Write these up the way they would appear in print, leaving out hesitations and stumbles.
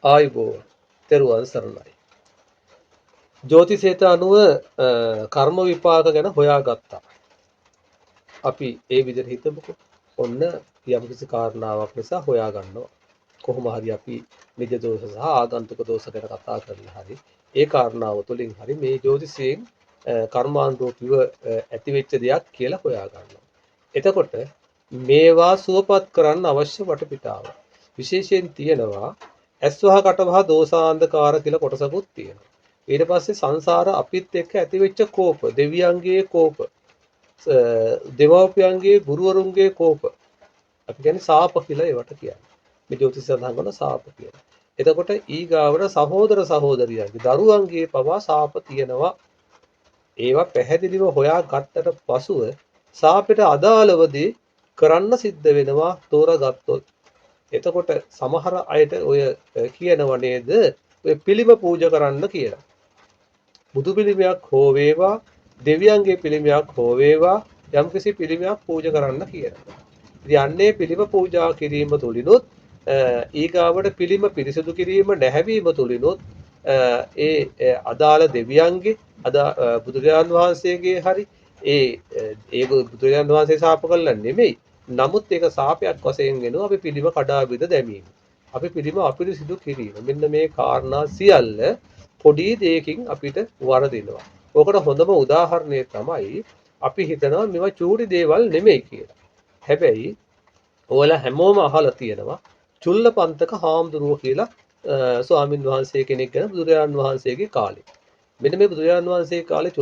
ආයුබෝවන් තෙරුවන් සරණයි. ජ්‍යොතිෂයට අනුව කර්ම විපාක ගැන හොයාගත්තා. අපි ඒ විදිහට හිතමුකෝ. ඔන්න යම්කිසි කාරණාවක් නිසා හොයා ගන්නවා. කොහොම හරි අපි නිජ දෝෂ සහ ආගන්තුක දෝෂ ගැන කතා කරලා හරි ඒ කාරණාව තුළින් හරි මේ ජ්‍යොතිෂයෙන් කර්මානුරූපීව ඇතිවෙච්ච දෙයක් කියලා හොයා ගන්නවා. එතකොට මේවා සුවපත් කරන්න අවශ්‍ය වටපිටාව විශේෂයෙන් තියෙනවා. ඇස්වහ කටවහ දෝසාන්ධකාර කියලා කොටසකුත් තියෙනවා. ඊට පස්සේ සංසාර අපිත් එක්ක ඇතිවෙච්ච කෝප, දෙවියන්ගේ කෝප, දෙමව්පියන්ගේ ගුරුවරුන්ගේ කෝප. අපි කියන්නේ සාප කියලා ඒවට කියන්නේ. මේ ජ්‍යොතිෂ සඳහන් කරන සාප කියලා. එතකොට ඊගාවට සහෝදර සහෝදරියන්ගේ දරුවන්ගේ පවා සාප තියෙනවා. ඒවා පැහැදිලිව හොයා ගත්තට පසුව සාපෙට අදාළවදී කරන්න සිද්ධ වෙනවා තෝරගත්තොත්. එතකොට සමහර අයට ඔය කියනව නේද ඔය පිළිම පූජා කරන්න කියලා. බුදු පිළිමයක් හෝ වේවා දෙවියන්ගේ පිළිමයක් හෝ වේවා යම්කිසි පිළිමයක් පූජා කරන්න කියලා. ඉතින් අන්නේ පිළිම පූජා කිරීම තුලිනුත් ඊගාවට පිළිම පිරිසිදු කිරීම නැහැවීම තුලිනුත් ඒ අදාළ දෙවියන්ගේ බුදුරජාන් වහන්සේගේ හරි ඒ බුදුරජාන් වහන්සේ ශාප කළා නෙමෙයි. නමුත් ඒක සාපයක් වශයෙන් වෙනවා අපි පිළිම කඩා බිඳ දැමීම. අපි පිළිම අපිරිසිදු කිරීම. මෙන්න මේ කාරණා සියල්ල පොඩි දෙයකින් අපිට වරදිනවා. ඔකට හොඳම උදාහරණය තමයි අපි හිතනවා මේවා චූටි දේවල් නෙමෙයි කියලා. හැබැයි ඔයාලා හැමෝම අහලා තියෙනවා චුල්ලපන්තක හාමුදුරුවෝ කියලා ස්වාමින් වහන්සේ කෙනෙක් ගැන බුදුරජාණන් වහන්සේගේ කාලේ. මෙන්න මේ බුදුරජාණන් වහන්සේ කාලේ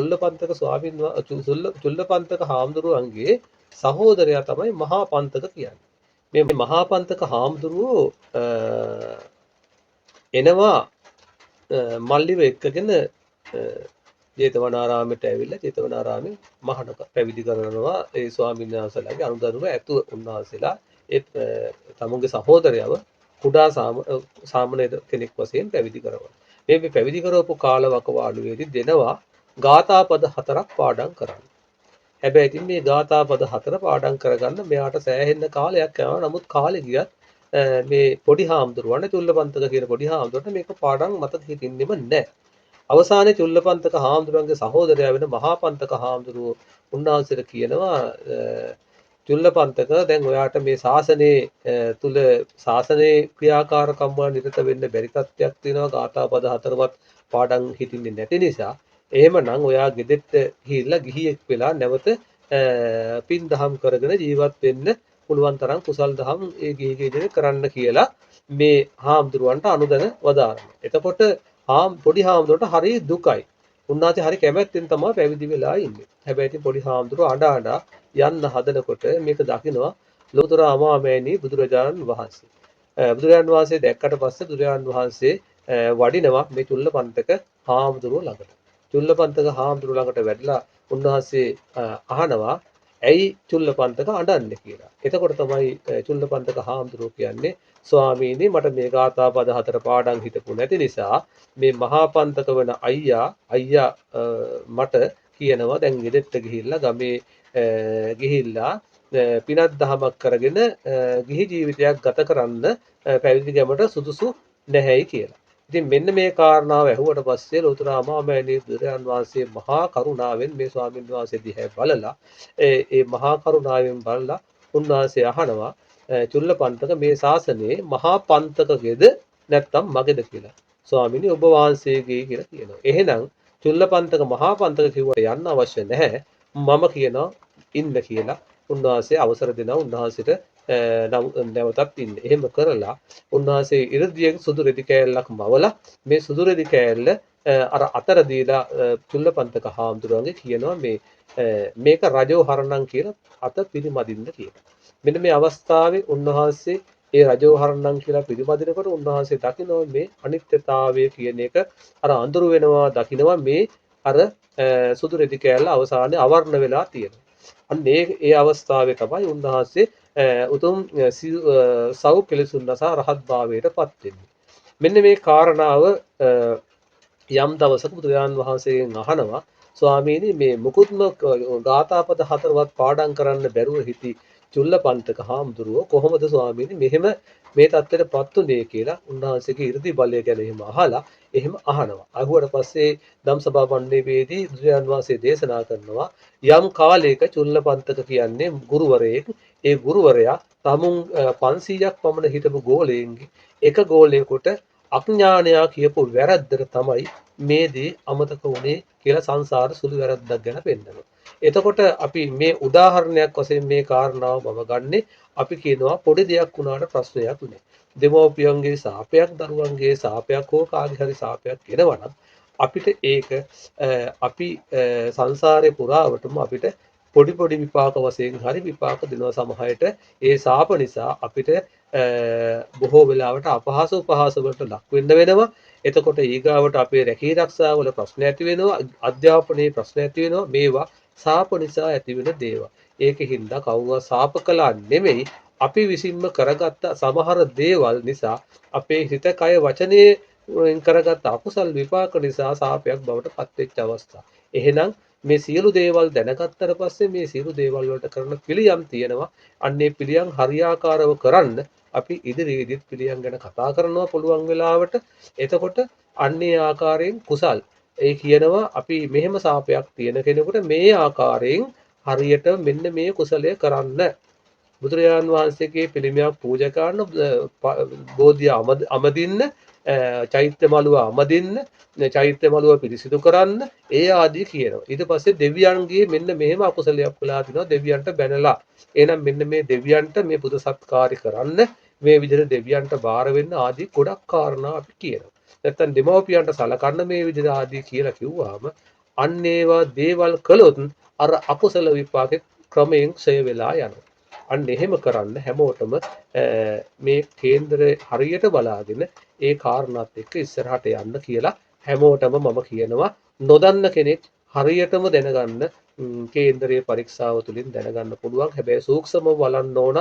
චුල්ලපන්තක හාමුදුරුවන්ගේ සහෝදරයා තමයි මහා පන්තක කියන්නේ. මේ මහා පන්තක හාමුදුරුවෝ එනවා මල්ලිව එක්කගෙන ජේතවනාරාමයට ඇවිල්ලා ජේතවනාරාමේ මහානක පැවිදි කරනවා ඒ ස්වාමීන් වහන්සේලාගේ අනුදරුව ඇතු උන්වහන්සේලා ඒ තමුන්ගේ සහෝදරයව කුඩා සාමණේර කෙනෙක් වශයෙන් පැවිදි කරනවා. මේ පැවිදි කරවපු කාලවකවානුවේදී දෙනවා ගාථා පද 4ක් පාඩම් කරන්න. හැබැයි ඉතින් මේ ගාථා පද 4 පාඩම් කරගන්න මෙයාට සෑහෙන්න කාලයක් යනවා. නමුත් කාලෙ ගියත් මේ පොඩි හාමුදුරුවනේ චුල්ලපන්තක කියන පොඩි හාමුදුරුවන්ට මේක පාඩම් මතක හිටින්නෙම නැහැ. අවසානයේ චුල්ලපන්තක හාමුදුරුවන්ගේ සහෝදරයා වෙන මහා පන්තක හාමුදුරුවෝ උන්වහන්සේට කියනවා චුල්ලපන්තක දැන් ඔයාට මේ ශාසනයේ තුල ශාසනයේ ක්‍රියාකාරකම් වල නිරත වෙන්න බැරි තත්ත්වයක් තියෙනවා. ගාථා පද 4වත් පාඩම් හිටින්නේ නැති නිසා එහෙමනම් ඔයා ගෙදෙට්ට ගිහිල්ලා ගිහියෙක් වෙලා නැවත පින් දහම් කරගෙන ජීවත් වෙන්න පුළුවන් තරම් කුසල් දහම් ඒ ගිහිගේ ඉදිරියේ කරන්න කියලා මේ හාමුදුරුවන්ට අනුදැන වදාරනවා. එතකොට පොඩි හාමුදුරුවන්ට හරි දුකයි. උන්වහන්සේ හරි කැමැත්තෙන් තමයි පැවිදි වෙලා ඉන්නේ. හැබැයි ඉතින් පොඩි හාමුදුරුවෝ අඬ යන්න හදනකොට මේක දකිනවා ලෝතර අමාමෑණී බුදුරජාණන් වහන්සේ. බුදුරජාණන් වහන්සේ දැක්කට පස්සේ බුදුරජාණන් වහන්සේ වඩිනවා මේ චුල්ලපන්තක හාමුදුරුවෝ ළඟට. චුල්ලපන්තක හාමුදුරුවෝ ළඟට වැඩලා උන්වහන්සේ අහනවා ඇයි චුල්ලපන්තක අඬන්නේ කියලා. එතකොට තමයි චුල්ලපන්තක හාමුදුරුවෝ කියන්නේ ස්වාමීනි මට මේ ගාථා පද 4 පාඩම් හිතපු නැති නිසා මේ මහා පන්තක වෙන අයියා මට කියනවා දැන් ගෙදෙට්ට ගිහිල්ලා ගමේ ගිහිල්ලා පිනක් දහමක් කරගෙන ගිහි ජීවිතයක් ගත කරන්න පැවිදි ගමට සුදුසු නැහැයි කියලා. ඉතින් මෙන්න මේ කාරණාව ඇහුවට පස්සේ ලෝතර අමාමෑණී බුදුරජාන් වහන්සේ මහා කරුණාවෙන් මේ ස්වාමීන් වහන්සේ දිහා බලලා ඒ මහා කරුණාවෙන් බලලා උන්වහන්සේ අහනවා චුල්ලපන්තක මේ ශාසනයේ මහා පන්තකගේද නැත්නම් මගේද කියලා. ස්වාමීනි ඔබ වහන්සේගේ කියලා කියනවා. එහෙනම් චුල්ලපන්තක මහා පන්තක කිව්වට යන්න අවශ්‍ය නැහැ. මම කියනවා ඉන්න කියලා උන්වහන්සේ අවසර දෙනවා උන්වහන්සේට නැවතත් ඉන්න. එහෙම කරලා උන්වහන්සේ ඉරදියෙන් සුදු රෙදි කෑල්ලක් මවලා මේ සුදු රෙදි කෑල්ල අර අතර දීලා චුල්ලපන්තක හාමුදුරුවන්ගේ කියනවා මේක රජෝ හරණම් කියලා අත පිරිමදින්න කියලා. මෙන්න මේ අවස්ථාවේ උන්වහන්සේ ඒ රජෝ හරණම් කියලා පිරිමදිනකොට උන්වහන්සේ දකිනවා මේ අනිත්‍යතාවය කියන එක අර අඳුරු වෙනවා දකිනවා මේ අර සුදු රෙදි කෑල්ල අවසානයේ අවර්ණ වෙලා තියෙනවා. අන්න ඒ අවස්ථාවේ තමයි උන්වහන්සේ උතුම් සව් කෙලෙසුන් නසා රහත් භාවයට පත් වෙන්නේ. මෙන්න මේ කාරණාව යම් දවසක බුදුරජාන් වහන්සේගෙන් අහනවා ස්වාමීනි මේ මුකුත්ම ගාථාපද 4වත් පාඩම් කරන්න බැරුව හිටි චුල්ලපන්තක හාමුදුරුවෝ කොහොමද ස්වාමීනි මෙහෙම මේ தත්තෙට පත් උනේ කියලා උන්වහන්සේගේ 이르දි බලය ගැන එහෙම අහලා එහෙම අහනවා. අහුවට පස්සේ ධම්සභා මණ්ඩපයේදී බුදුරජාන් වහන්සේ දේශනා කරනවා යම් කාලයක චුල්ලපන්තක කියන්නේ ගුරුවරයෙක්. ඒ ගුරුවරයා තමුන් 500ක් පමණ හිටපු ගෝලයෙන්ගේ එක ගෝලයකට අඥානයා කියපු වැරද්දට තමයි මේ දේ අමතක වුණේ කියලා සංසාර සුළු වැරද්දක් ගැන පෙන්නනවා. එතකොට අපි මේ උදාහරණයක් වශයෙන් මේ කාරණාව මම ගන්නෙ අපි කියනවා පොඩි දෙයක් වුණාට ප්‍රශ්නයක් නෑ. දෙමෝපියන්ගේ සාපයක් දරුවන්ගේ සාපයක් හෝ කාගේ හරි සාපයක් එනවා නම් අපිට ඒක අපි සංසාරේ පුරාවටම අපිට පොඩි පොඩි විපාක වශයෙන් හරි විපාක දෙනවා සමහරට ඒ සාප නිසා අපිට බොහෝ වෙලාවට අපහාස උපහාස වලට ලක් වෙන්න වෙනවා. එතකොට ඊගාවට අපේ රැකී ආරක්ෂාවල ප්‍රශ්න ඇති වෙනවා, අධ්‍යාපනයේ ප්‍රශ්න ඇති වෙනවා. මේවා සාප නිසා ඇතිවෙන දේවල්. ඒකෙහිඳ කවුරුවා සාප කළා නෙමෙයි අපි විසින්ම කරගත්ත සමහර දේවල් නිසා අපේ හිත කය වචනේ කරගත්ත අකුසල් විපාක නිසා සාපයක් බවට පත්වෙච්ච අවස්ථා. එහෙනම් මේ සියලු දේවල් දැනගත්තට පස්සේ මේ සියලු දේවල් වලට කරන පිළියම් තියෙනවා. අන්නේ පිළියම් හරියාකාරව කරන්න අපි ඉදිරියේදීත් පිළියම් ගැන කතා කරනවා පුළුවන් වෙලාවට. එතකොට අන්නේ ආකාරයෙන් කුසල් ඒ කියනවා අපි මෙහෙම සාපයක් තියෙන කෙනෙකුට මේ ආකාරයෙන් හරියට මෙන්න මේ කුසලය කරන්න. බුදුරජාන් වහන්සේගේ පිළිමයක් පූජා කරන බෝධිය අමදින්න චෛත්‍ය මළුව අමදින්න චෛත්‍ය මළුව පිරිසිදු කරන්න ඒ ආදී කියනවා. ඊට පස්සේ දෙවියන්ගේ මෙන්න මෙහෙම අකුසලයක් වෙලා තිනවා දෙවියන්ට බැනලා. එහෙනම් මෙන්න මේ දෙවියන්ට මේ පුද සත්කාරي කරන්න මේ විදිහට දෙවියන්ට බාර වෙන්න ආදී ගොඩක් කාරණා අපි කියනවා. නැත්තම් දෙමව්පියන්ට සලකන්න මේ විදිහට ආදී කියලා කිව්වහම අන්න ඒවා දේවල් කළොත් අර අකුසල විපාකේ ක්‍රමයෙන් ක්ෂය වෙලා යනවා. අන්න එහෙම කරන්න හැමෝටම මේ කේන්දරය හරියට බලාගෙන ඒ කාරණාත් එක්ක ඉස්සරහට යන්න කියලා හැමෝටම මම කියනවා. නොදන්න කෙනෙක් හරියටම දැනගන්න කේන්දරයේ පරීක්ෂාව තුළින් දැනගන්න පුළුවන්. හැබැයි සූක්ෂමව බලන්න ඕන.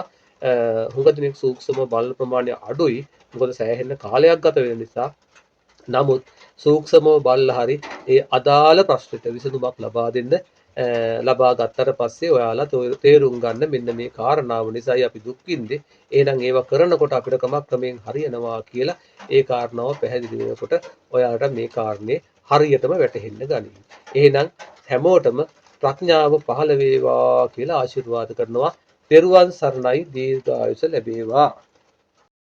හුඟ දෙනෙක් සූක්ෂම බලන ප්‍රමාණය අඩුයි. මොකද සෑහෙන කාලයක් ගත වෙන නිසා. නමුත් සූක්ෂමව බලලා හරි ඒ අදාළ ප්‍රශ්නෙට විසඳුමක් ලබා දෙන්න ලබා ගත්තට පස්සේ ඔයාලා තේරුම් ගන්න මෙන්න මේ කාරණාව නිසායි අපි දුක් විඳින්නේ. එහෙනම් ඒවා කරනකොට අපිට ක්‍රමයෙන් හරියනවා කියලා ඒ කාරණාව පැහැදිලි වෙනකොට ඔයාලට මේ කාරණේ හරියටම වැටහෙන්න ගනී. එහෙනම් හැමෝටම ප්‍රඥාව පහළ වේවා කියලා ආශිර්වාද කරනවා. තෙරුවන් සරණයි දීර්ඝායුෂ ලැබේවා.